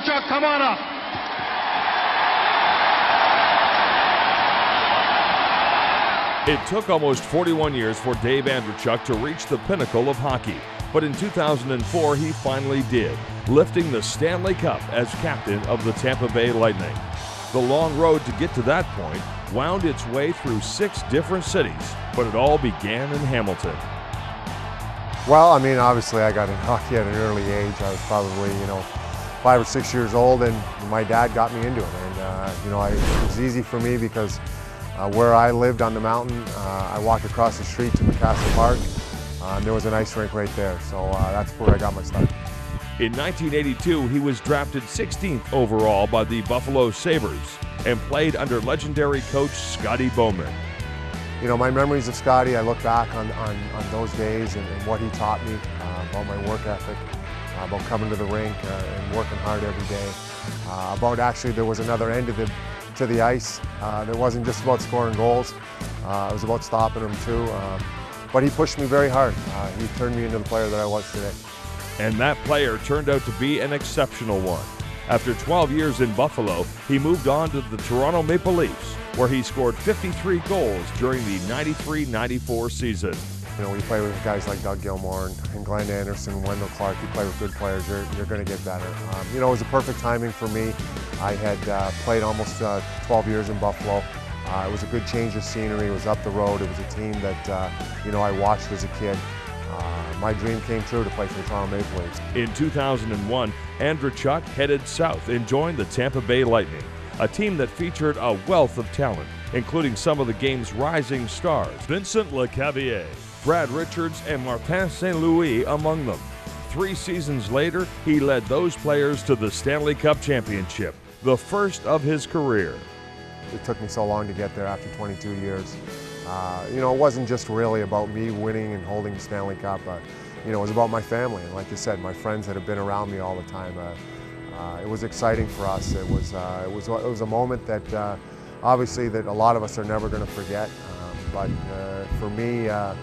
Andreychuk, come on up. It took almost 41 years for Dave Andreychuk to reach the pinnacle of hockey, but in 2004 he finally did, lifting the Stanley Cup as captain of the Tampa Bay Lightning. The long road to get to that point wound its way through 6 different cities, but it all began in Hamilton. Well, I mean, obviously I got in hockey at an early age. I was probably, 5 or 6 years old, and my dad got me into it. And, it was easy for me because where I lived on the mountain, I walked across the street to McCaster Park, and there was an ice rink right there. So that's where I got my start. In 1982, he was drafted 16th overall by the Buffalo Sabres and played under legendary coach Scotty Bowman. My memories of Scotty, I look back on those days and what he taught me about my work ethic, about coming to the rink and working hard every day, about actually there was another end to the ice. It wasn't just about scoring goals, it was about stopping them too. But he pushed me very hard. He turned me into the player that I was today. And that player turned out to be an exceptional one. After 12 years in Buffalo, he moved on to the Toronto Maple Leafs, where he scored 53 goals during the 93-94 season. When you play with guys like Doug Gilmour and Glenn Anderson, Wendell Clark, you play with good players, you're going to get better. It was a perfect timing for me. I had played almost 12 years in Buffalo. It was a good change of scenery. It was up the road. It was a team that I watched as a kid. My dream came true to play for the Toronto Maple Leafs. In 2001, Andreychuk headed south and joined the Tampa Bay Lightning, a team that featured a wealth of talent, including some of the game's rising stars, Vincent Lecavalier, Brad Richards, and Martin St. Louis among them. 3 seasons later, he led those players to the Stanley Cup Championship, the first of his career. It took me so long to get there after 22 years. It wasn't just really about me winning and holding the Stanley Cup. It was about my family, and like you said, my friends that have been around me all the time. It was exciting for us. It was a moment that obviously that a lot of us are never going to forget. But for me, I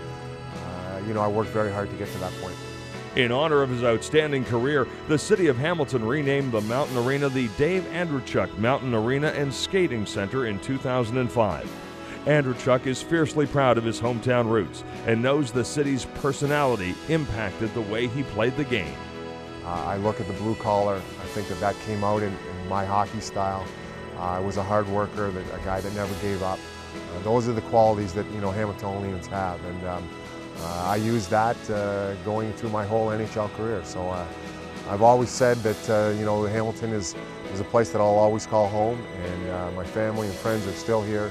worked very hard to get to that point. In honor of his outstanding career, the city of Hamilton renamed the Mountain Arena the Dave Andreychuk Mountain Arena and Skating Center in 2005. Andreychuk is fiercely proud of his hometown roots and knows the city's personality impacted the way he played the game. I look at the blue collar. I think that came out in my hockey style. I was a hard worker, a guy that never gave up. Those are the qualities that Hamiltonians have, and I use that going through my whole NHL career. So I've always said that Hamilton is a place that I'll always call home, and my family and friends are still here,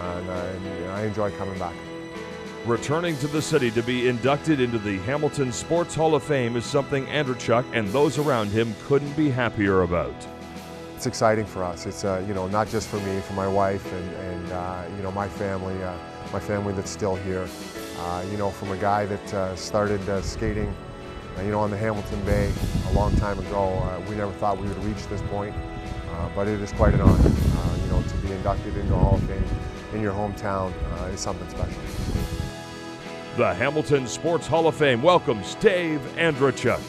and I enjoy coming back. Returning to the city to be inducted into the Hamilton Sports Hall of Fame is something Andreychuk and those around him couldn't be happier about. It's exciting for us. It's not just for me, for my wife and my family that's still here. From a guy that started skating, on the Hamilton Bay a long time ago, we never thought we would reach this point, but it is quite an honor. To be inducted into the Hall of Fame in your hometown is something special. The Hamilton Sports Hall of Fame welcomes Dave Andreychuk.